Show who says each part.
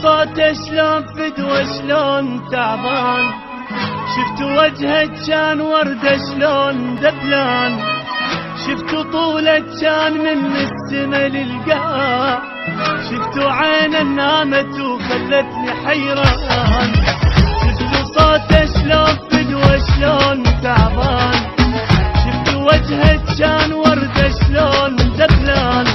Speaker 1: صوته شلون فدوة شلون تعبان، شفتوا وجهه كان وردة شلون دبلان، شفتوا طوله كان من السما للقاع، شفتوا عينه نامت وخلتني حيران، شفتوا صوته شلون فدوة شلون تعبان، شفتوا وجهه كان وردة شلون دبلان،